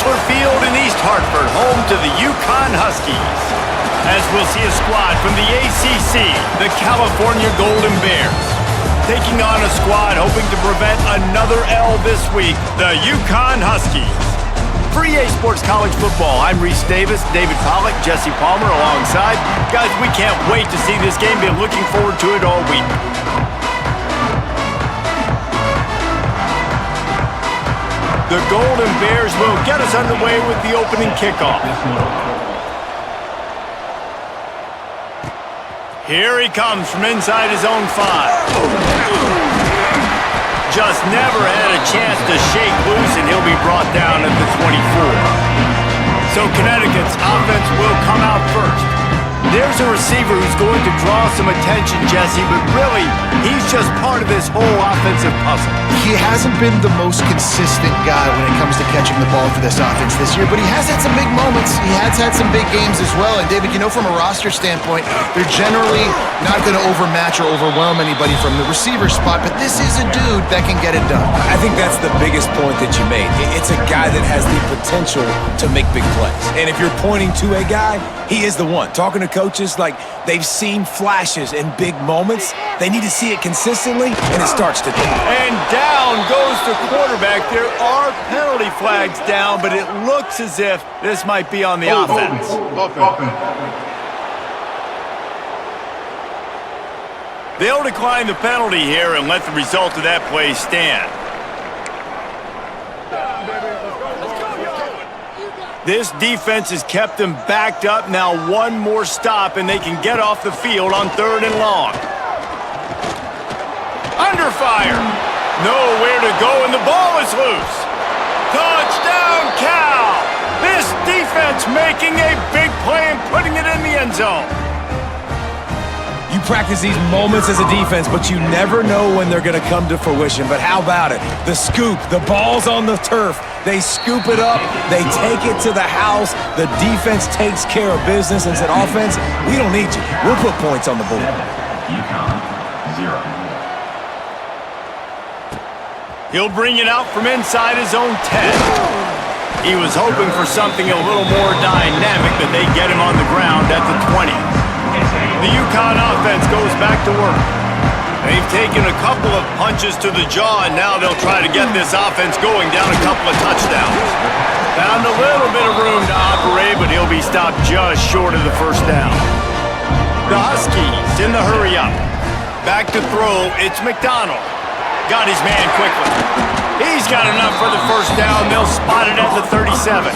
Kessler Field in East Hartford, home to the UConn Huskies. As we'll see a squad from the ACC, the California Golden Bears, taking on a squad hoping to prevent another L this week, the UConn Huskies. For EA Sports College Football, I'm Reese Davis, David Pollack, Jesse Palmer alongside. Guys, we can't wait to see this game. Been looking forward to it all week. The Golden Bears will get us underway with the opening kickoff. Here he comes from inside his own 5. Just never had a chance to shake loose, and he'll be brought down at the 24. So Connecticut's offense will come out first. There's a receiver who's going to draw some attention, Jesse, but really, he's just part of this whole offensive puzzle. He hasn't been the most consistent guy when it comes to catching the ball for this offense this year, but he has had some big moments. He has had some big games as well. And David, you know, from a roster standpoint, they're generally not going to overmatch or overwhelm anybody from the receiver spot, but this is a dude that can get it done. I think that's the biggest point that you made. It's a guy that has the potential to make big plays. And if you're pointing to a guy, he is the one. Talking to coaches, like, they've seen flashes in big moments. They need to see it consistently, and it starts today. And down goes the quarterback. There are penalty flags down, but it looks as if this might be on the offense. They'll decline the penalty here and let the result of that play stand. This defense has kept them backed up. Now one more stop, and they can get off the field on 3rd and long. Under fire. Nowhere to go, and the ball is loose. Touchdown, Cal! This defense making a big play and putting it in the end zone. You practice these moments as a defense, but you never know when they're going to come to fruition. But how about it? The scoop, the ball's on the turf. They scoop it up. They take it to the house. The defense takes care of business and said, offense, we don't need you. We'll put points on the board. UConn, 0. He'll bring it out from inside his own 10. He was hoping for something a little more dynamic, but they get him on the ground at the 20. The UConn offense goes back to work. They've taken a couple of punches to the jaw, and now they'll try to get this offense going down a couple of touchdowns. Found a little bit of room to operate, but he'll be stopped just short of the first down. The Huskies in the hurry-up. Back to throw, it's McDonald. Got his man quickly. He's got enough for the first down. They'll spot it at the 37.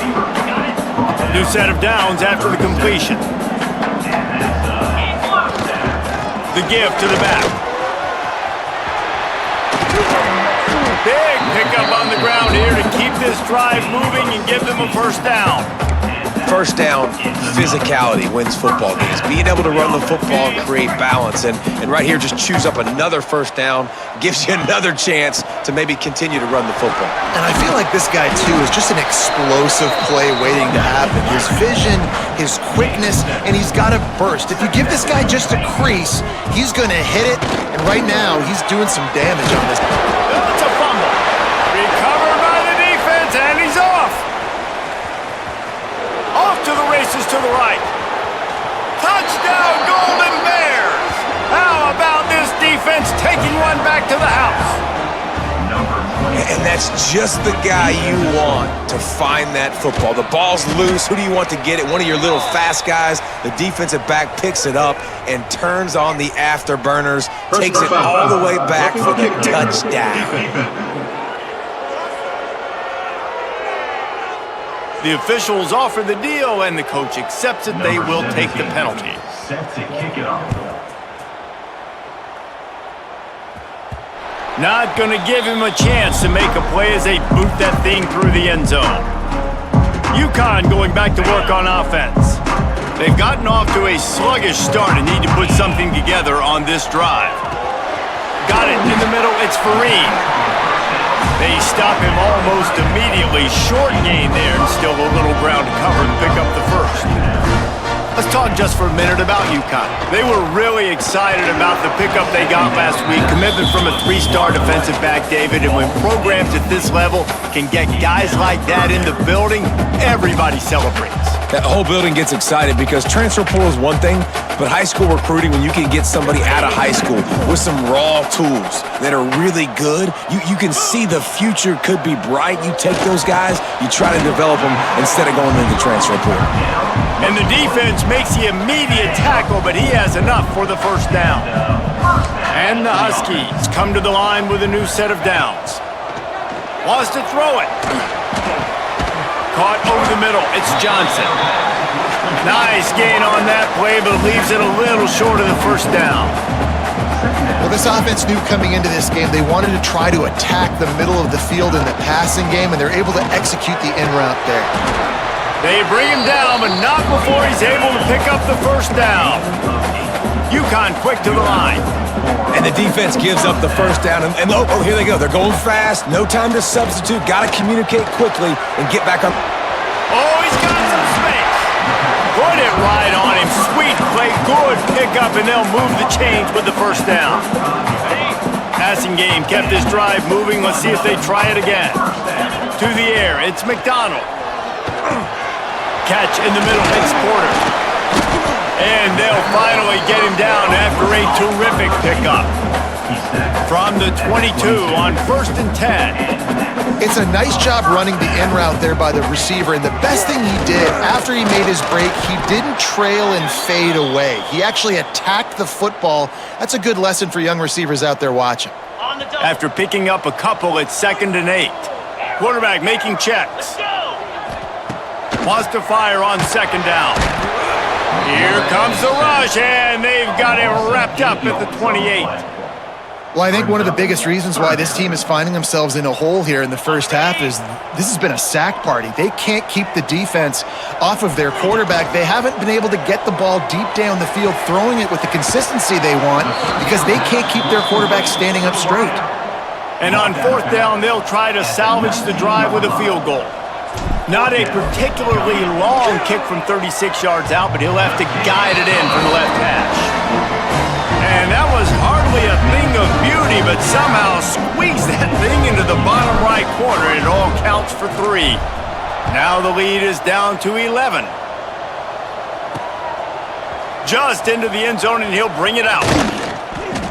New set of downs after the completion. The give to the back. Big pickup on the ground here to keep this drive moving and give them a first down. First down, physicality wins football games. Being able to run the football and create balance. And right here, just choose up another first down, gives you another chance to maybe continue to run the football. And I feel like this guy, too, is just an explosive play waiting to happen. His vision, his quickness, and he's got a burst. If you give this guy just a crease, he's going to hit it. And right now, he's doing some damage on this. It's a fumble. Recovered by the defense, and he's off. Off to the races to the right. Touchdown, Golden Bears! How about this defense taking one back to the house? And that's just the guy you want to find that football. The ball's loose. Who do you want to get it? One of your little fast guys. The defensive back picks it up and turns on the afterburners, takes it all the way back for the touchdown. The officials offer the deal, and the coach accepts it. They will take the penalty. Set to kick it off. Not going to give him a chance to make a play as they boot that thing through the end zone. UConn going back to work on offense. They've gotten off to a sluggish start and need to put something together on this drive. Got it in the middle. It's Fareed. They stop him almost immediately. Short gain there, and still a little ground to cover to pick up the first. Let's talk just for a minute about UConn. They were really excited about the pickup they got last week. Commitment from a 3-star defensive back, David. And when programs at this level can get guys like that in the building, everybody celebrates. That whole building gets excited because transfer portal is one thing, but high school recruiting, when you can get somebody out of high school with some raw tools that are really good, you can see the future could be bright. You take those guys, you try to develop them instead of going into the transfer portal. And the defense makes the immediate tackle, but he has enough for the first down. And the Huskies come to the line with a new set of downs. Wants to throw it. Caught over the middle. It's Johnson. Nice gain on that play, but leaves it a little short of the first down. Well, this offense knew coming into this game they wanted to try to attack the middle of the field in the passing game, and they're able to execute the in route there. They bring him down, but not before he's able to pick up the first down. UConn quick to the line. And the defense gives up the first down. And oh, here they go. They're going fast. No time to substitute. Got to communicate quickly and get back up. Oh, he's got some space. Put it right on him. Sweet play. Good pickup, and they'll move the chains with the first down. Passing game kept this drive moving. Let's see if they try it again. To the air. It's McDonald. Catch in the middle. It's Porter. And they'll finally get him down after a terrific pickup. From the 22 on 1st and 10. It's a nice job running the in route there by the receiver, and the best thing he did after he made his break, he didn't trail and fade away. He actually attacked the football. That's a good lesson for young receivers out there watching. After picking up a couple, it's 2nd and 8. Quarterback making checks. Wants to fire on 2nd down. Here comes the rush, and they've got it wrapped up at the 28. Well, I think one of the biggest reasons why this team is finding themselves in a hole here in the first half is this has been a sack party. They can't keep the defense off of their quarterback. They haven't been able to get the ball deep down the field, throwing it with the consistency they want because they can't keep their quarterback standing up straight. And on 4th down, they'll try to salvage the drive with a field goal. Not a particularly long kick from 36 yards out, but he'll have to guide it in from the left hash. And that was hardly a thing of beauty, but somehow squeezed that thing into the bottom right corner. It all counts for 3. Now the lead is down to 11. Just into the end zone, and he'll bring it out.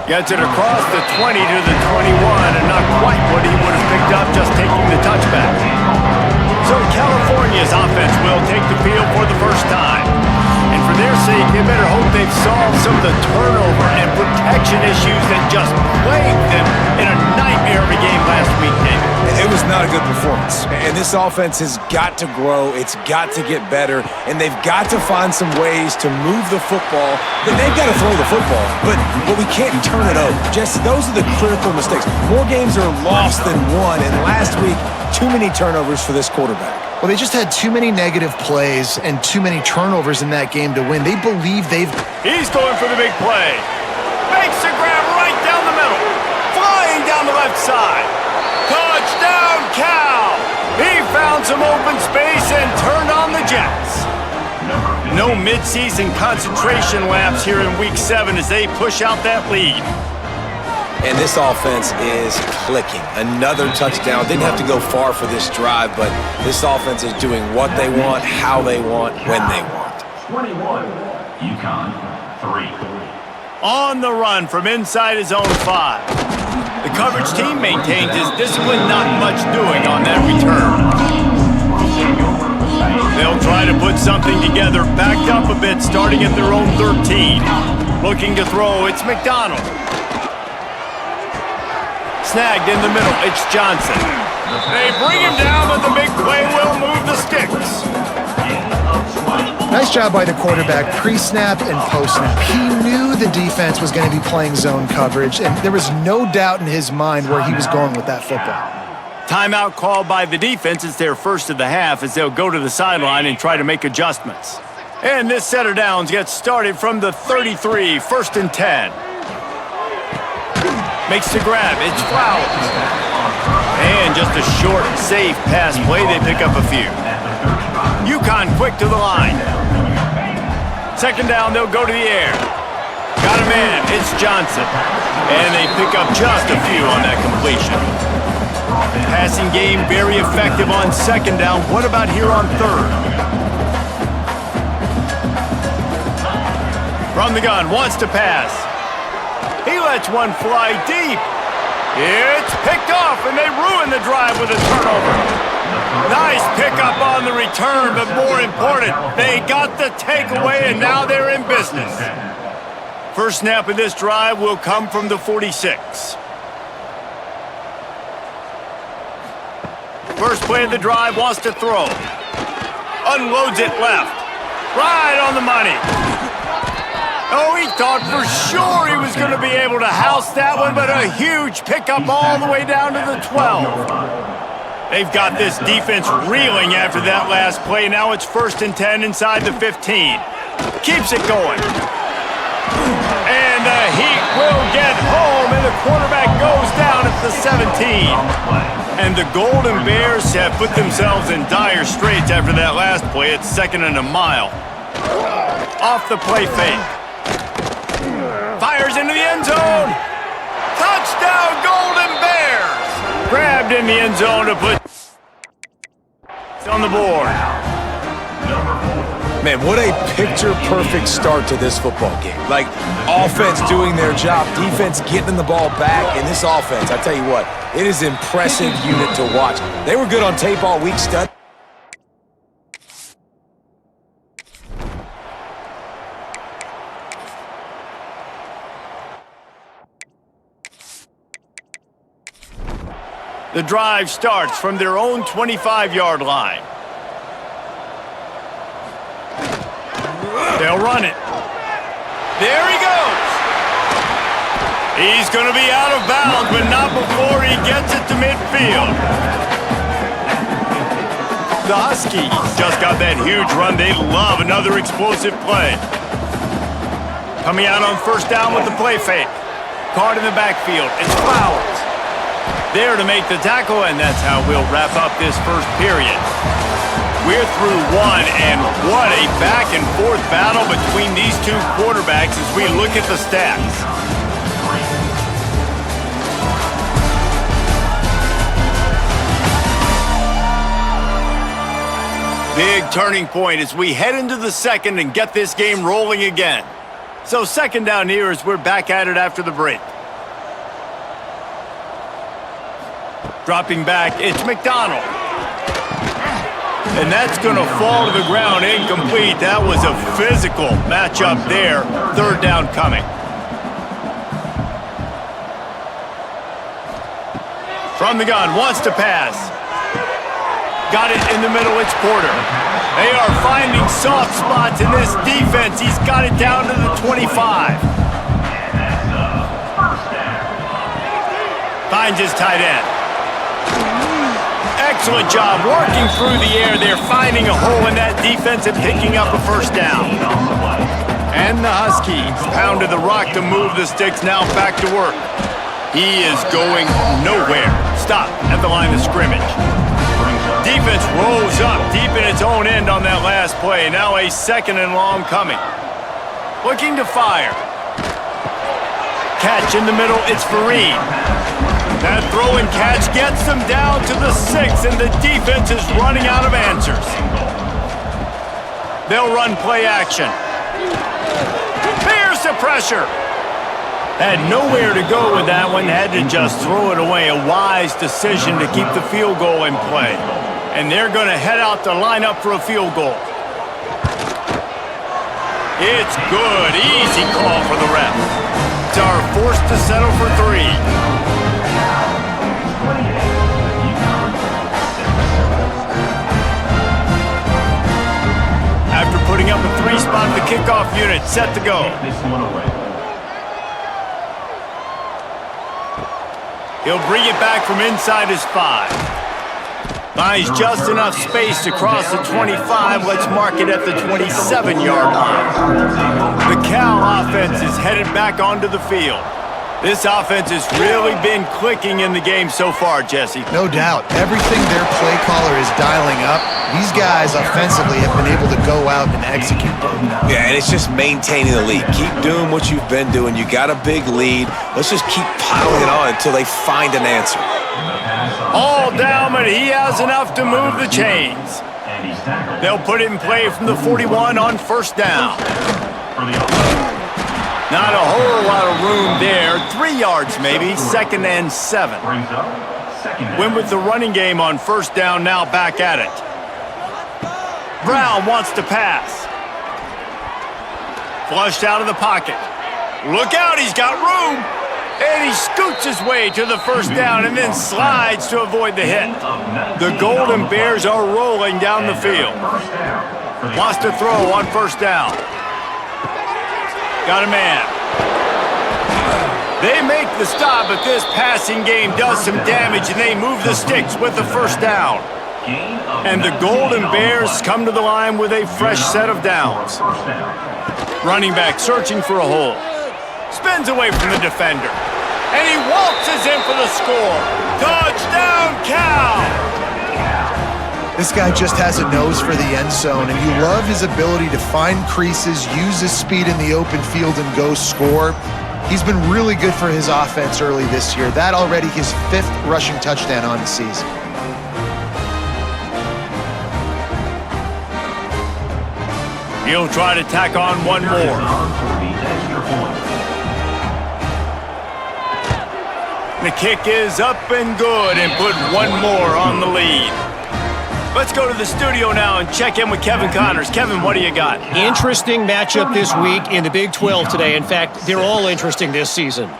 Gets it across the 20 to the 21, and not quite what he would have picked up just taking the touchback. So California's offense will take the field for the first time. And for their sake, they better hope they've solved some of the turnover and protection issues that just plagued them in a nightmare of a game last week, David. It was not a good performance. And this offense has got to grow. It's got to get better. And they've got to find some ways to move the football. They've got to throw the football, but we can't turn it over. Just those are the critical mistakes. More games are lost than won. And last week, too many turnovers for this quarterback. Well, they just had too many negative plays and too many turnovers in that game to win. They believe they've... He's going for the big play. Makes a grab right down the middle. Flying down the left side. Touchdown, Cal! He found some open space and turned on the Jets. No midseason concentration laps here in Week 7 as they push out that lead. And this offense is clicking. Another touchdown. Didn't have to go far for this drive, but this offense is doing what they want, how they want, when they want. 21, UConn 3. On the run from inside his own 5. The coverage team maintains his discipline, not much doing on that return. They'll try to put something together, backed up a bit, starting at their own 13. Looking to throw, it's McDonald. Snagged in the middle, it's Johnson. They bring him down, but the big play will move the sticks. Nice job by the quarterback, pre-snap and post-snap. He knew the defense was going to be playing zone coverage, and there was no doubt in his mind where he was going with that football. Timeout called by the defense. It's their first of the half as they'll go to the sideline and try to make adjustments. And this set of downs gets started from the 33, 1st and 10. Makes the grab, it's Flowers. And just a short, safe pass play, they pick up a few. UConn quick to the line. Second down, they'll go to the air. Got a man, it's Johnson. And they pick up just a few on that completion. Passing game very effective on second down. What about here on third? From the gun, wants to pass. He lets one fly deep. It's picked off, and they ruin the drive with a turnover. Nice pickup on the return, but more important, they got the takeaway, and now they're in business. First snap of this drive will come from the 46. First play of the drive, wants to throw. Unloads it left. Right on the money. Oh, he thought for sure he was going to be able to house that one, but a huge pickup all the way down to the 12. They've got this defense reeling after that last play. Now it's 1st and 10 inside the 15. Keeps it going. And the Heat will get home, and the quarterback goes down at the 17. And the Golden Bears have put themselves in dire straits after that last play. It's 2nd and a mile. Off the play fake. Fires into the end zone. Touchdown, Golden Bears! Grabbed in the end zone to put on the board. Man, what a picture-perfect start to this football game. Like, offense doing their job, defense getting the ball back, and this offense, I tell you what, it is an impressive unit to watch. They were good on tape all week, stud. The drive starts from their own 25-yard line. They'll run it. There he goes. He's going to be out of bounds, but not before he gets it to midfield. The Huskies just got that huge run. They love another explosive play. Coming out on first down with the play fake. Card in the backfield. It's Flowers. There to make the tackle, and that's how we'll wrap up this first period. We're through one, and what a back-and-forth battle between these two quarterbacks as we look at the stats. Big turning point as we head into the second and get this game rolling again. So second down here as we're back at it after the break. Dropping back, it's McDonald. And that's going to fall to the ground incomplete. That was a physical matchup there. Third down coming. From the gun, wants to pass. Got it in the middle, it's Porter. They are finding soft spots in this defense. He's got it down to the 25. Finds his tight end. Excellent job working through the air. They're finding a hole in that defense and picking up a first down. And the Huskies pounded the rock to move the sticks, now back to work. He is going nowhere. Stop at the line of scrimmage. Defense rolls up deep in its own end on that last play. Now a 2nd and long coming. Looking to fire. Catch in the middle, it's Fareed. That throw and catch gets them down to the 6, and the defense is running out of answers. They'll run play action. There's the pressure. Had nowhere to go with that one, had to just throw it away. A wise decision to keep the field goal in play. And they're going to head out to line up for a field goal. It's good. Easy call for the ref. Are forced to settle for 3. After putting up a 3-spot, the kickoff unit set to go. He'll bring it back from inside his 5. Buys just enough space to cross the 25. Let's mark it at the 27-yard line. The Cal offense is headed back onto the field. This offense has really been clicking in the game so far, Jesse. No doubt. Everything their play caller is dialing up, these guys offensively have been able to go out and execute. Yeah, and it's just maintaining the lead. Keep doing what you've been doing. You got a big lead. Let's just keep piling it on until they find an answer. All down, but he has enough to move the chains. They'll put it in play from the 41 on first down. Not a whole lot of room there. 3 yards maybe, 2nd and 7. Win with the running game on first down, now back at it. Brown wants to pass. Flushed out of the pocket. Look out, he's got room. And he scoots his way to the first down and then slides to avoid the hit. The Golden Bears are rolling down the field. Wants to throw on first down. Got a man. They make the stop, but this passing game does some damage, and they move the sticks with the first down. And the Golden Bears come to the line with a fresh set of downs. Running back searching for a hole. Spins away from the defender. And he waltzes in for the score. Touchdown, Cal! This guy just has a nose for the end zone, and you love his ability to find creases, use his speed in the open field, and go score. He's been really good for his offense early this year. That already his 5th rushing touchdown on the season. He'll try to tack on one more. The kick is up and good and put one more on the lead. Let's go to the studio now and check in with Kevin Connors. Kevin, what do you got? Interesting matchup this week in the Big 12 today. In fact, they're all interesting this season.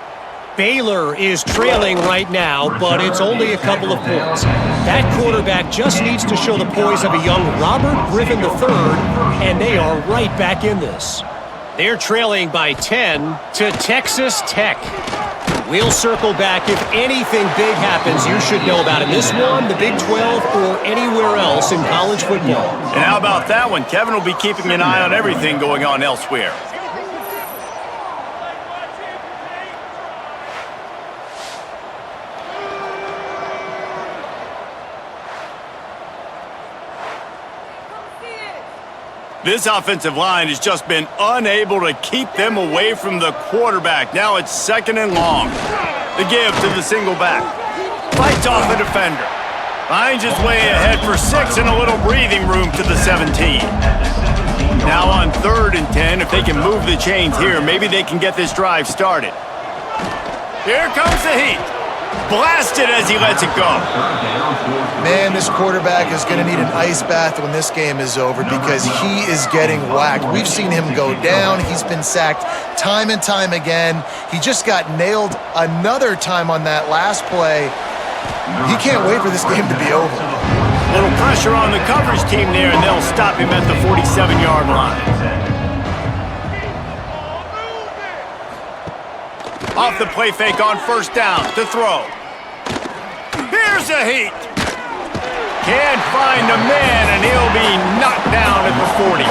Baylor is trailing right now, but it's only a couple of points. That quarterback just needs to show the poise of a young Robert Griffin III, and they are right back in this. They're trailing by 10 to Texas Tech. We'll circle back. If anything big happens, you should know about it. This one, the Big 12, or anywhere else in college football. And how about that one? Kevin will be keeping an eye on everything going on elsewhere. This offensive line has just been unable to keep them away from the quarterback. Now it's 2nd and long. The give to the single back. Fights off the defender. Finds his way ahead for 6 and a little breathing room to the 17. Now on 3rd and 10, if they can move the chains here, maybe they can get this drive started. Here comes the heat. Blasted as he lets it go. Man, this quarterback is going to need an ice bath when this game is over because he is getting whacked. We've seen him go down. He's been sacked time and time again. He just got nailed another time on that last play. He can't wait for this game to be over. A little pressure on the coverage team there, and they'll stop him at the 47-yard line. Off the play fake on first down to throw. Here's a heat. Can't find a man, and he'll be knocked down at the 40.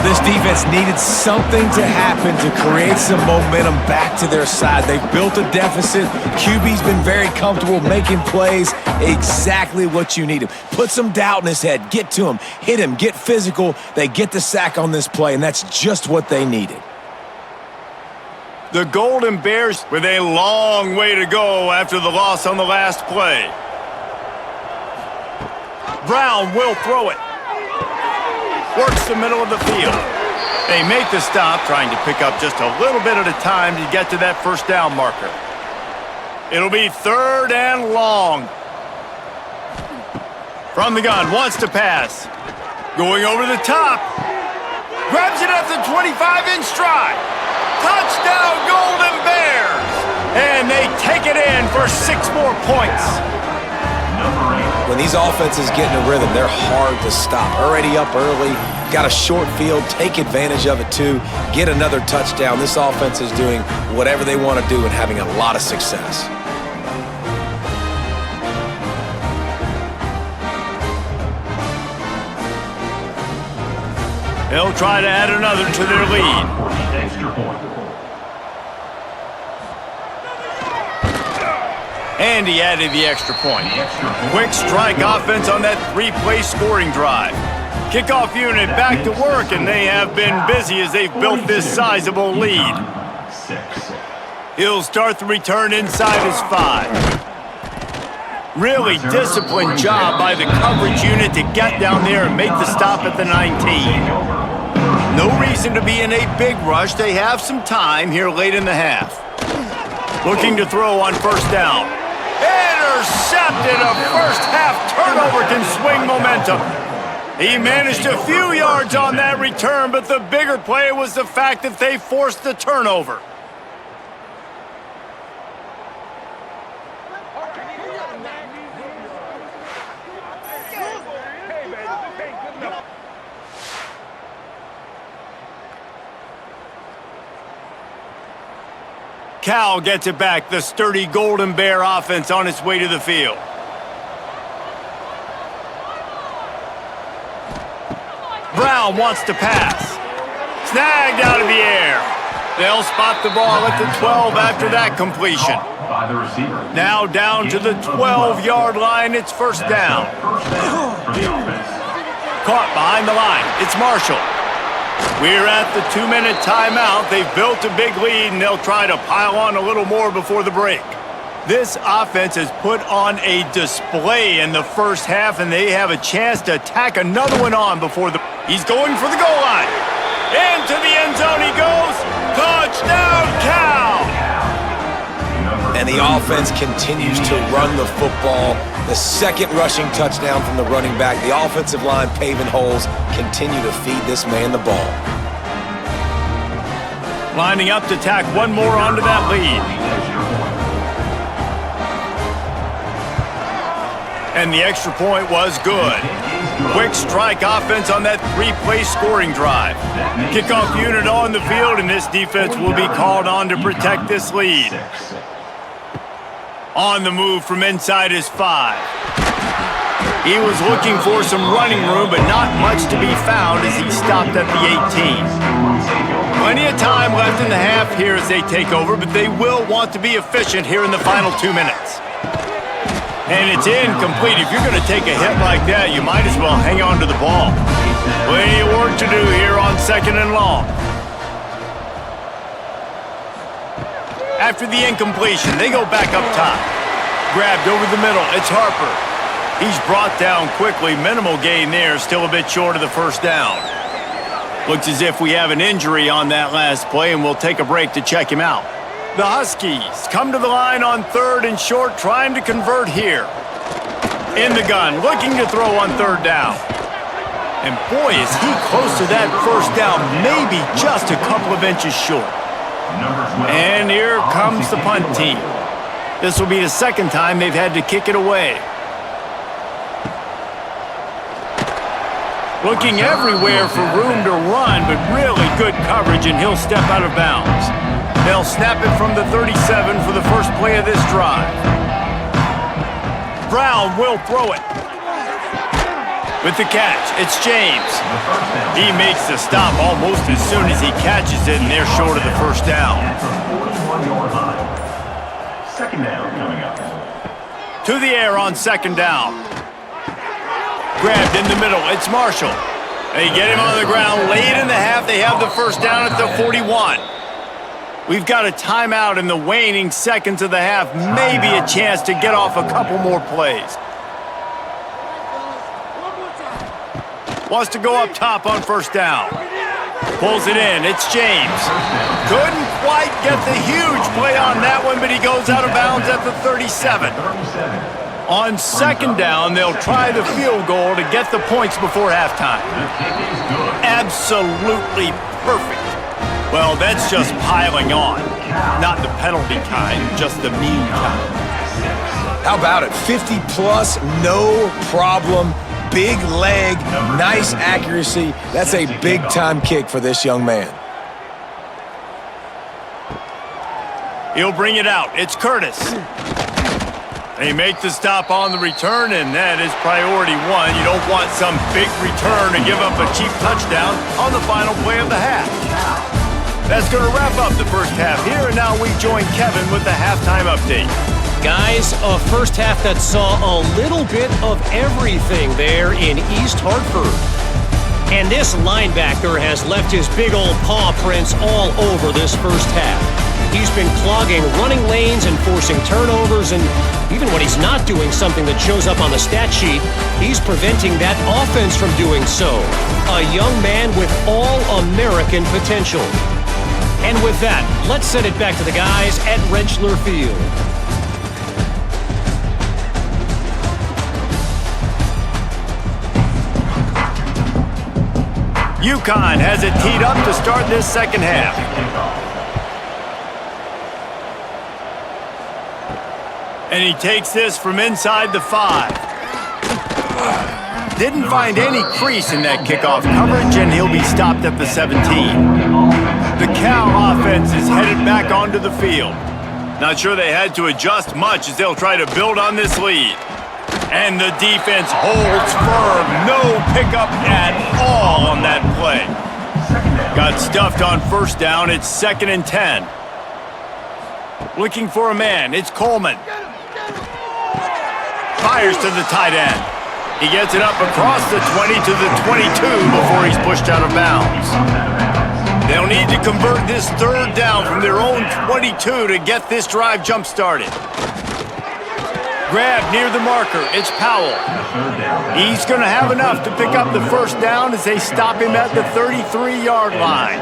This defense needed something to happen to create some momentum back to their side. They've built a deficit. QB's been very comfortable making plays. Exactly what you need him. Put some doubt in his head. Get to him. Hit him. Get physical. They get the sack on this play, and that's just what they needed. The Golden Bears with a long way to go after the loss on the last play. Brown will throw it. Works the middle of the field. They make the stop, trying to pick up just a little bit at a time to get to that first down marker. It'll be 3rd and long. From the gun, wants to pass. Going over the top. Grabs it at the 25 in stride. Touchdown, Golden Bears! And they take it in for 6 more points. When these offenses get in a rhythm, they're hard to stop. Already up early, got a short field, take advantage of it too, get another touchdown. This offense is doing whatever they want to do and having a lot of success. They'll try to add another to their lead. And he added the extra point. Quick strike offense on that three-play scoring drive. Kickoff unit back to work, and they have been busy as they've built this sizable lead. He'll start the return inside his 5. Really disciplined job by the coverage unit to get down there and make the stop at the 19. No reason to be in a big rush. They have some time here late in the half. Looking to throw on first down. Intercepted. A first half turnover can swing momentum. He managed a few yards on that return, but the bigger play was the fact that they forced the turnover. Cal gets it back, the sturdy Golden Bear offense on its way to the field. Brown wants to pass. Snagged out of the air. They'll spot the ball at the 12 after that completion. Now down to the 12-yard line, it's first down. Caught behind the line, it's Marshall. We're at the 2-minute timeout. They've built a big lead, and they'll try to pile on a little more before the break. This offense has put on a display in the first half, and they have a chance to tack another one on before the... He's going for the goal line. Into the end zone he goes. Touchdown, Cal! And the offense continues to run the football. The second rushing touchdown from the running back. The offensive line paving holes. Continue to feed this man the ball. Lining up to tack one more onto that lead. And the extra point was good. Quick strike offense on that three-play scoring drive. Kickoff unit on the field, and this defense will be called on to protect this lead. On the move from inside his 5. He was looking for some running room, but not much to be found as he stopped at the 18. Plenty of time left in the half here as they take over, but they will want to be efficient here in the final 2 minutes. And it's incomplete. If you're going to take a hit like that, you might as well hang on to the ball. Plenty of work to do here on 2nd and long. After the incompletion, they go back up top. Grabbed over the middle, it's Harper. He's brought down quickly. Minimal gain there, still a bit short of the first down. Looks as if we have an injury on that last play, and we'll take a break to check him out. The Huskies come to the line on 3rd and short, trying to convert here. In the gun, looking to throw on 3rd down. And boy, is he close to that first down, maybe just a couple of inches short. And here comes the punt team. This will be the second time they've had to kick it away. Looking everywhere for room to run, but really good coverage, and he'll step out of bounds. They'll snap it from the 37 for the first play of this drive. Brown will throw it. With the catch, it's James. He makes the stop almost as soon as he catches it, and they're short of the first down. Second down coming up. To the air on 2nd down. Grabbed in the middle, it's Marshall. They get him on the ground late in the half. They have the first down at the 41. We've got a timeout in the waning seconds of the half. Maybe a chance to get off a couple more plays. Wants to go up top on first down. Pulls it in, it's James. Couldn't quite get the huge play on that one, but he goes out of bounds at the 37. On 2nd down, they'll try the field goal to get the points before halftime. Absolutely perfect. Well, that's just piling on. Not the penalty kind, just the mean kind. How about it? 50-plus, no problem. Big leg, nice accuracy. That's a big-time kick for this young man. He'll bring it out. It's Curtis. They make the stop on the return, and that is priority 1. You don't want some big return to give up a cheap touchdown on the final play of the half. That's going to wrap up the first half here, and now we join Kevin with the halftime update. Guys, a first half that saw a little bit of everything there in East Hartford. And this linebacker has left his big old paw prints all over this first half. He's been clogging running lanes and forcing turnovers, and even when he's not doing something that shows up on the stat sheet, he's preventing that offense from doing so. A young man with all-American potential. And with that, let's send it back to the guys at Rentschler Field. UConn has it teed up to start this second half. And he takes this from inside the 5. Didn't find any crease in that kickoff coverage, and he'll be stopped at the 17. The Cal offense is headed back onto the field. Not sure they had to adjust much as they'll try to build on this lead. And the defense holds firm. No pickup at all on that play. Got stuffed on first down. It's 2nd and 10. Looking for a man. It's Coleman. Fires to the tight end. He gets it up across the 20 to the 22 before he's pushed out of bounds. They'll need to convert this third down from their own 22 to get this drive jump-started. Grab near the marker. It's Powell. He's going to have enough to pick up the first down as they stop him at the 33-yard line.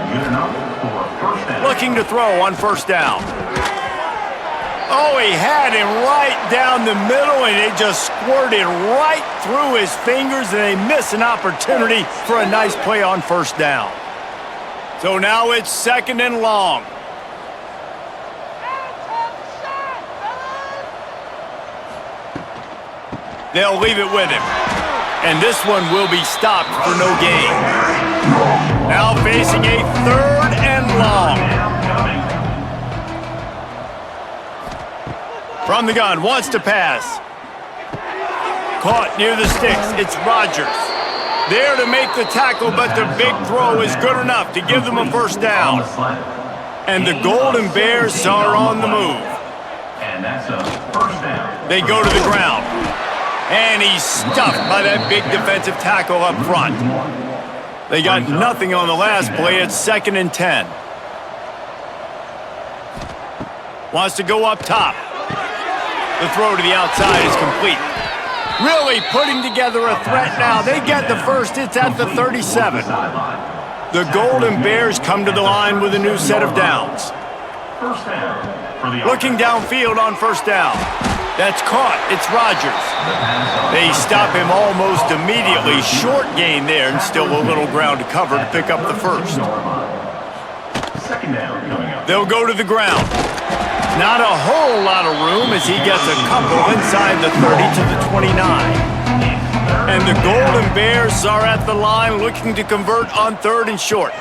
Looking to throw on first down. Oh, he had him right down the middle, and it just squirted right through his fingers, and they miss an opportunity for a nice play on first down. So now it's 2nd and long. They'll leave it with him. And this one will be stopped for no gain. Now facing a 3rd and long. From the gun, wants to pass. Caught near the sticks. It's Rogers. There to make the tackle, but the big throw is good enough to give them a first down. And the Golden Bears are on the move. And that's a first down. They go to the ground. And he's stuffed by that big defensive tackle up front. They got nothing on the last play. It's 2nd and 10. Wants to go up top. The throw to the outside is complete. Really putting together a threat now. They get the first. It's at the 37. The Golden Bears come to the line with a new set of downs. First down. Looking downfield on first down. That's caught. It's Rogers. They stop him almost immediately. Short gain there and still a little ground to cover to pick up the first. Second down coming up. They'll go to the ground. Not a whole lot of room as he gets a couple inside the 30 to the 29. And the Golden Bears are at the line looking to convert on 3rd and short.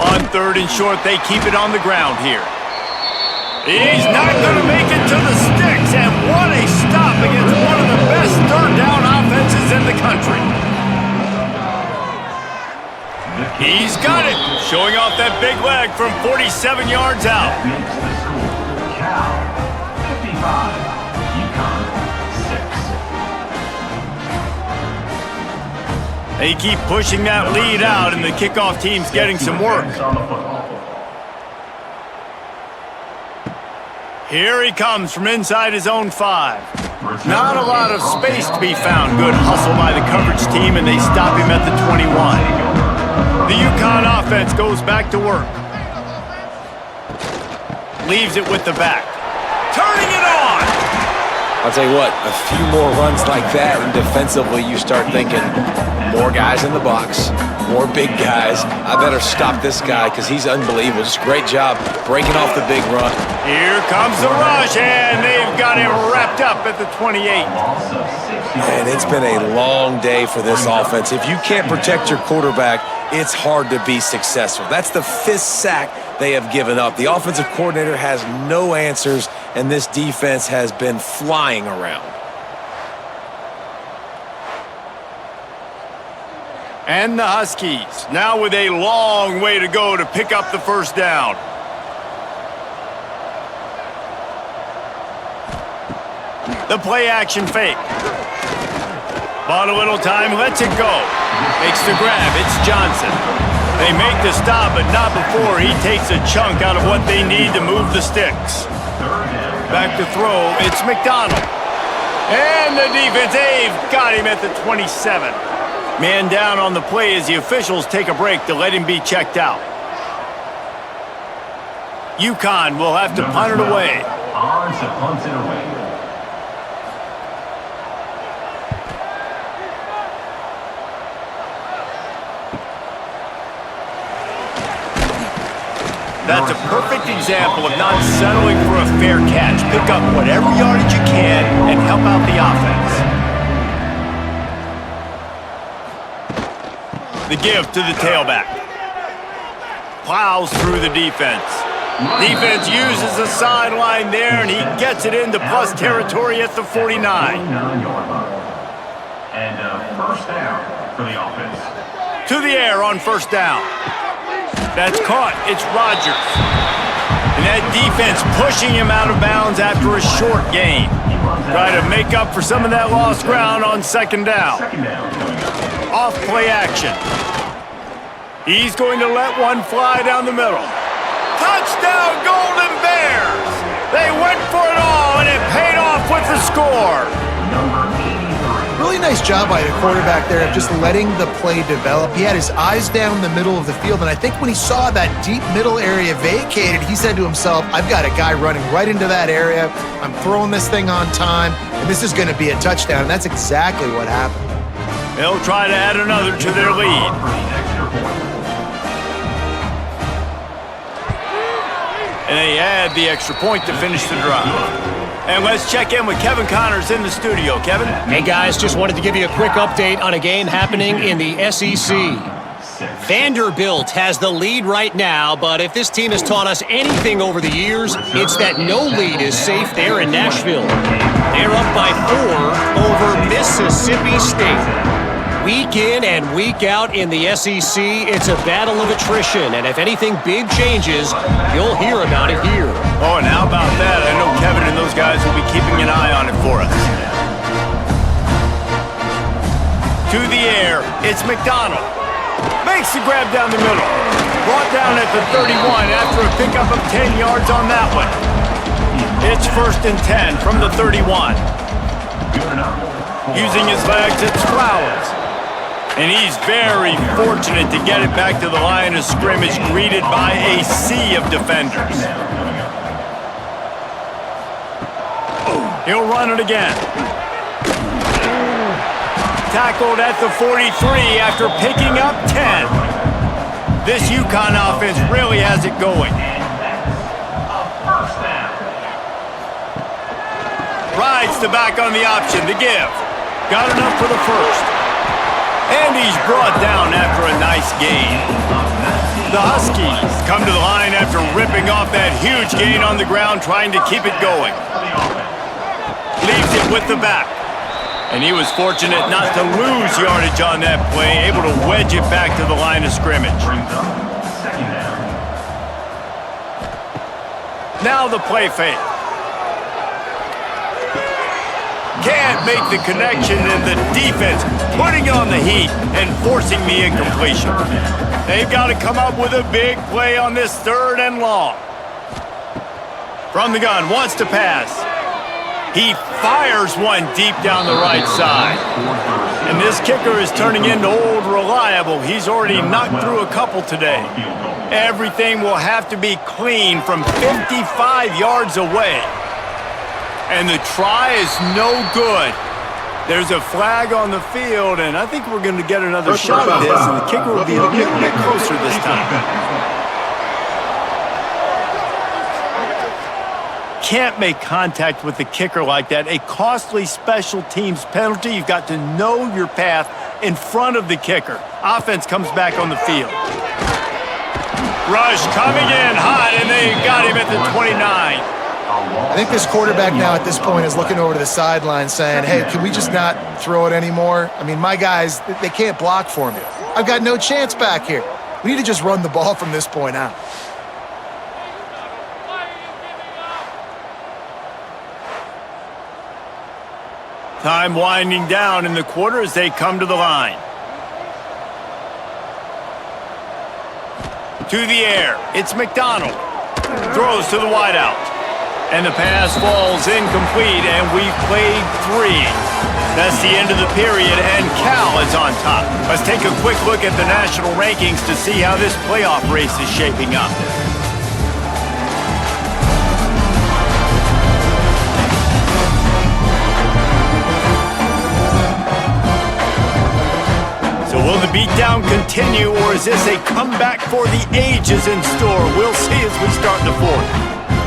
On 3rd and short, they keep it on the ground here. He's not going to make it to the sticks, and what a stop against one of the best third down offenses in the country. He's got it, showing off that big leg from 47 yards out. Cal, 55, UConn, 6. They keep pushing that lead out, and the kickoff team's getting some work. Here he comes from inside his own 5. Not a lot of space to be found. Good hustle by the coverage team, and they stop him at the 21. The UConn offense goes back to work. Leaves it with the back. Turning it on! I'll tell you what, a few more runs like that, and defensively you start thinking, more guys in the box, more big guys. I better stop this guy because he's unbelievable. Just great job breaking off the big run. Here comes the rush, and they've got him wrapped up at the 28. And it's been a long day for this offense. If you can't protect your quarterback, it's hard to be successful. That's the 5th sack they have given up. The offensive coordinator has no answers, and this defense has been flying around. And the Huskies, now with a long way to go to pick up the first down. The play action fake. Bought a little time, lets it go. Makes the grab, it's Johnson. They make the stop, but not before he takes a chunk out of what they need to move the sticks. Back to throw, it's McDonald. And the defense, they've got him at the 27. Man down on the play as the officials take a break to let him be checked out. UConn will have to punt it away. On to punt it away. That's a perfect example of not settling for a fair catch. Pick up whatever yardage you can and help out the offense. The give to the tailback. Plows through the defense. Defense uses the sideline there, and he gets it into plus territory at the 49. 49-yard line. And first down for the offense. To the air on first down. That's caught. It's Rodgers. And that defense pushing him out of bounds after a short gain. Try to make up for some of that lost ground on second down. Off play action. He's going to let one fly down the middle. Touchdown, Golden Bears! They went for it all, and it paid off with the score. Really nice job by the quarterback there of just letting the play develop. He had his eyes down the middle of the field, and I think when he saw that deep middle area vacated, he said to himself, I've got a guy running right into that area. I'm throwing this thing on time, and this is going to be a touchdown, and that's exactly what happened. They'll try to add another to their lead. And they add the extra point to finish the drive. And let's check in with Kevin Connors in the studio. Kevin? Hey, guys, just wanted to give you a quick update on a game happening in the SEC. Vanderbilt has the lead right now, but if this team has taught us anything over the years, it's that no lead is safe there in Nashville. They're up by 4 over Mississippi State. Week in and week out in the SEC, it's a battle of attrition, and if anything big changes, you'll hear about it here. Oh, and how about that? I know Kevin and those guys will be keeping an eye on it for us. To the air, it's McDonald. Makes the grab down the middle. Brought down at the 31 after a pickup of 10 yards on that one. It's 1st and 10 from the 31. Using his legs, it's Flowers. And he's very fortunate to get it back to the line of scrimmage, greeted by a sea of defenders. He'll run it again. Tackled at the 43 after picking up 10. This UConn offense really has it going. Rides the back on the option, the give. Got enough for the first. And he's brought down after a nice gain. The Huskies come to the line after ripping off that huge gain on the ground, trying to keep it going. Leaves it with the back. And he was fortunate not to lose yardage on that play, able to wedge it back to the line of scrimmage. Now the play fake. Can't make the connection, and the defense putting on the heat and forcing the incompletion. They've got to come up with a big play on this 3rd and long. From the gun, wants to pass. He fires one deep down the right side. And this kicker is turning into old reliable. He's already knocked through a couple today. Everything will have to be clean from 55 yards away. And the try is no good. There's a flag on the field, and I think we're going to get another shot at this, and the kicker will be a little bit closer this time. Can't make contact with the kicker like that. A costly special teams penalty. You've got to know your path in front of the kicker. Offense comes back on the field. Rush coming in hot, and they got him at the 29. I think this quarterback now at this point is looking over to the sideline saying, hey, can we just not throw it anymore? I mean, my guys, they can't block for me. I've got no chance back here. We need to just run the ball from this point out. Time winding down in the quarter as they come to the line. To the air, it's McDonald. Throws to the wideout. And the pass falls incomplete, and we've played 3. That's the end of the period, and Cal is on top. Let's take a quick look at the national rankings to see how this playoff race is shaping up. So will the beatdown continue, or is this a comeback for the ages in store? We'll see as we start the 4th.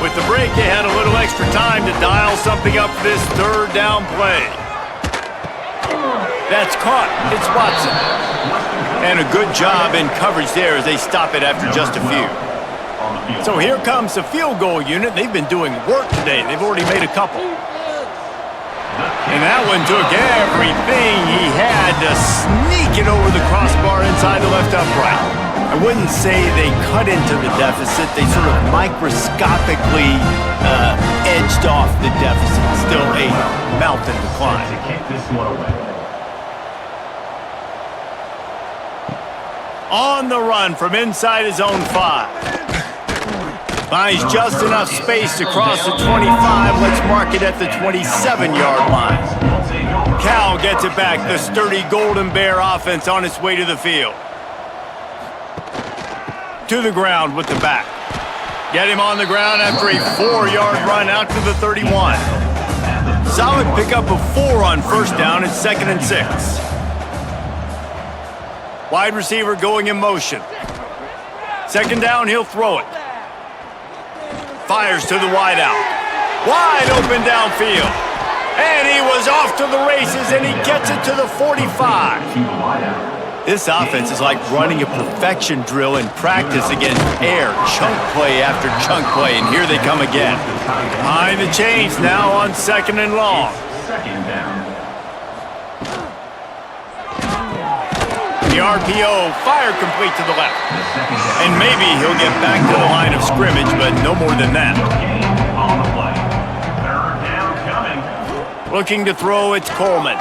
With the break, they had a little extra time to dial something up for this 3rd down play. That's caught. It's Watson. And a good job in coverage there as they stop it after just a few. So here comes the field goal unit. They've been doing work today. They've already made a couple. And that one took everything he had to sneak it over the crossbar inside the left upright. I wouldn't say they cut into the deficit. They sort of microscopically edged off the deficit. Still a mountain to climb. To kick this one away. On the run from inside his own 5. Finds just enough space to cross the 25. Let's mark it at the 27-yard line. Cal gets it back. The sturdy Golden Bear offense on its way to the field. To the ground with the back. Get him on the ground after a 4-yard run out to the 31. Solid pickup of 4 on 1st down. It's 2nd and 6. Wide receiver going in motion. 2nd down, he'll throw it. Fires to the wideout. Wide open downfield. And he was off to the races, and he gets it to the 45. This offense is like running a perfection drill in practice against air. Chunk play after chunk play, and here they come again. Behind the chains now on 2nd and long. 2nd down. The RPO, fire complete to the left. And maybe he'll get back to the line of scrimmage, but no more than that. On the play. 3rd down coming. Looking to throw, it's Coleman.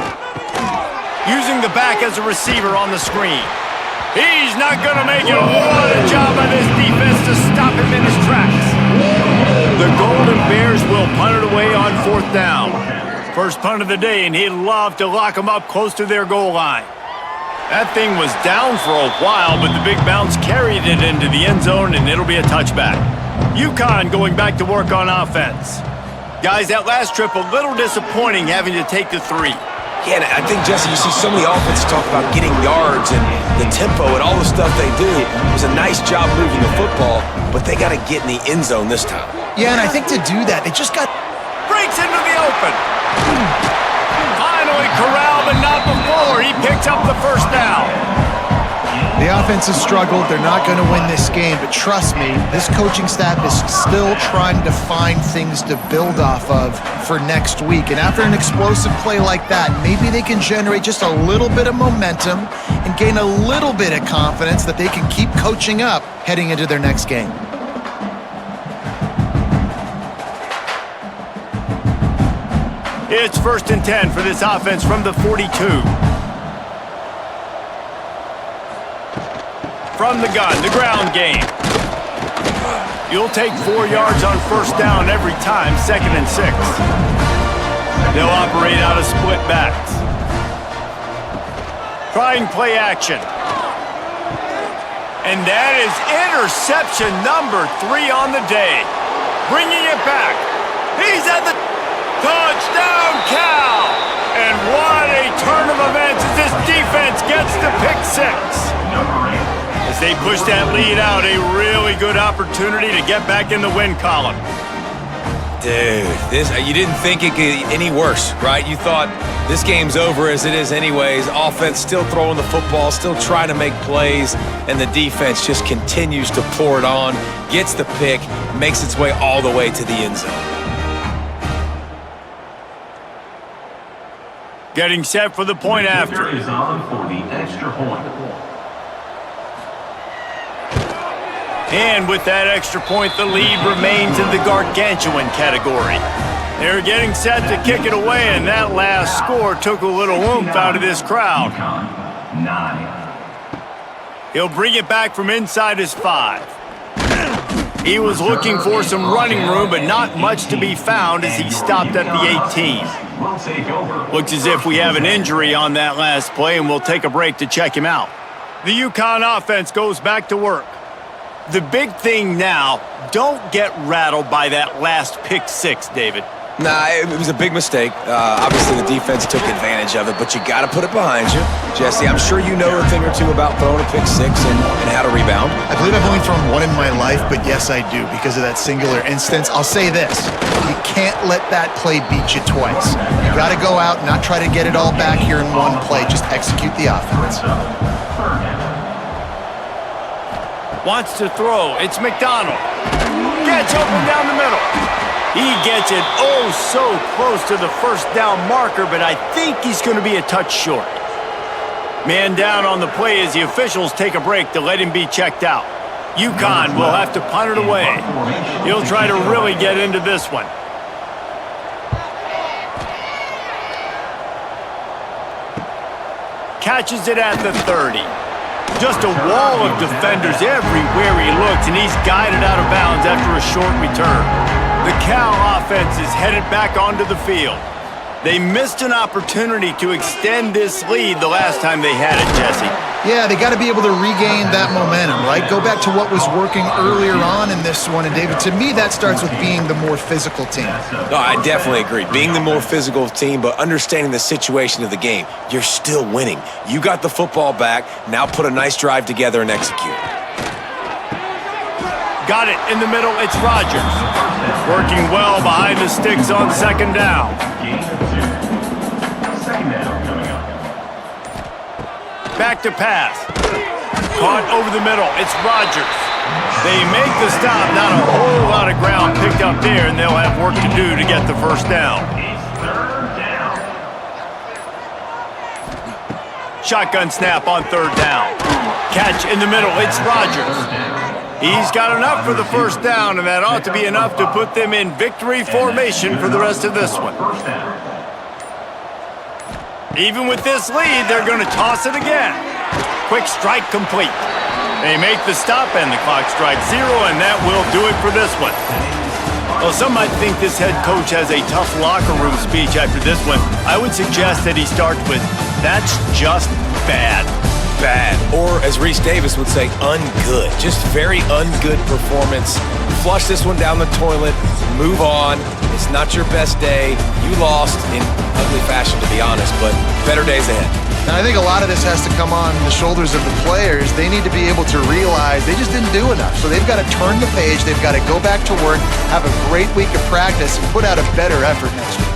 Using the back as a receiver on the screen. He's not going to make it. What a job by this defense to stop him in his tracks. The Golden Bears will punt it away on 4th down. First punt of the day, and he'd love to lock them up close to their goal line. That thing was down for a while, but the big bounce carried it into the end zone, and it'll be a touchback. UConn going back to work on offense. Guys, that last trip a little disappointing having to take the 3. Yeah, and I think, Jesse, you see so many offenses talk about getting yards and the tempo and all the stuff they do. It was a nice job moving the football, but they got to get in the end zone this time. Yeah, and I think to do that, they just got... Breaks into the open. Finally corralled, but not before. He picks up the 1st down. The offense has struggled. They're not going to win this game, but trust me, this coaching staff is still trying to find things to build off of for next week. And after an explosive play like that, maybe they can generate just a little bit of momentum and gain a little bit of confidence that they can keep coaching up heading into their next game. It's 1st and 10 for this offense from the 42. From the gun, the ground game. You'll take 4 yards on 1st down every time, 2nd and 6. They'll operate out of split backs. Trying play action. And that is interception number 3 on the day. Bringing it back. He's at the touchdown, Cal! And what a turn of events as this defense gets the pick 6. As they push that lead out, a really good opportunity to get back in the win column. Dude, you didn't think it could get any worse, right? You thought this game's over as it is anyways. Offense still throwing the football, still trying to make plays, and the defense just continues to pour it on, gets the pick, makes its way all the way to the end zone. Getting set for the point after. Is on for the extra point. And with that extra point, the lead remains in the gargantuan category. They're getting set to kick it away, and that last score took a little oomph out of this crowd. UConn, 9. He'll bring it back from inside his 5. He was looking for some running room, but not much to be found as he stopped at the 18. Looks as if we have an injury on that last play, and we'll take a break to check him out. The UConn offense goes back to work. The big thing now, don't get rattled by that last pick 6, David. Nah, it was a big mistake. Obviously, the defense took advantage of it, but you got to put it behind you. Jesse, I'm sure you know a thing or two about throwing a pick 6 and how to rebound. I believe I've only thrown one in my life, but yes, I do, because of that singular instance. I'll say this. You can't let that play beat you twice. You got to go out and not try to get it all back here in one play. Just execute the offense. Wants to throw. It's McDonald. Gets open down the middle. He gets it oh so close to the first down marker, but I think he's going to be a touch short. Man down on the play as the officials take a break to let him be checked out. UConn will have to punt it away. He'll try to really get into this one. Catches it at the 30. Just a wall of defenders everywhere he looks, and he's guided out of bounds after a short return. The Cal offense is headed back onto the field. They missed an opportunity to extend this lead the last time they had it, Jesse. Yeah, they got to be able to regain that momentum, right? Go back to what was working earlier on in this one. And, David, to me, that starts with being the more physical team. No, I definitely agree. Being the more physical team, but understanding the situation of the game. You're still winning. You got the football back. Now put a nice drive together and execute. Got it in the middle. It's Rogers. Working well behind the sticks on second down. Back to pass. Caught over the middle. It's Rogers. They make the stop. Not a whole lot of ground picked up there, and they'll have work to do to get the first down. Shotgun snap on third down. Catch in the middle. It's Rogers. He's got enough for the first down, and that ought to be enough to put them in victory formation for the rest of this one. Even with this lead, they're going to toss it again. Quick strike complete. They make the stop, and the clock strikes 0, and that will do it for this one. Well, some might think this head coach has a tough locker room speech after this one. I would suggest that he starts with, "That's just bad." Bad, or as Reese Davis would say, ungood. Just very ungood performance. Flush this one down the toilet, move on. It's not your best day. You lost in ugly fashion, to be honest, but better days ahead. And I think a lot of this has to come on the shoulders of the players. They need to be able to realize they just didn't do enough. So they've got to turn the page. They've got to go back to work, have a great week of practice, and put out a better effort next week.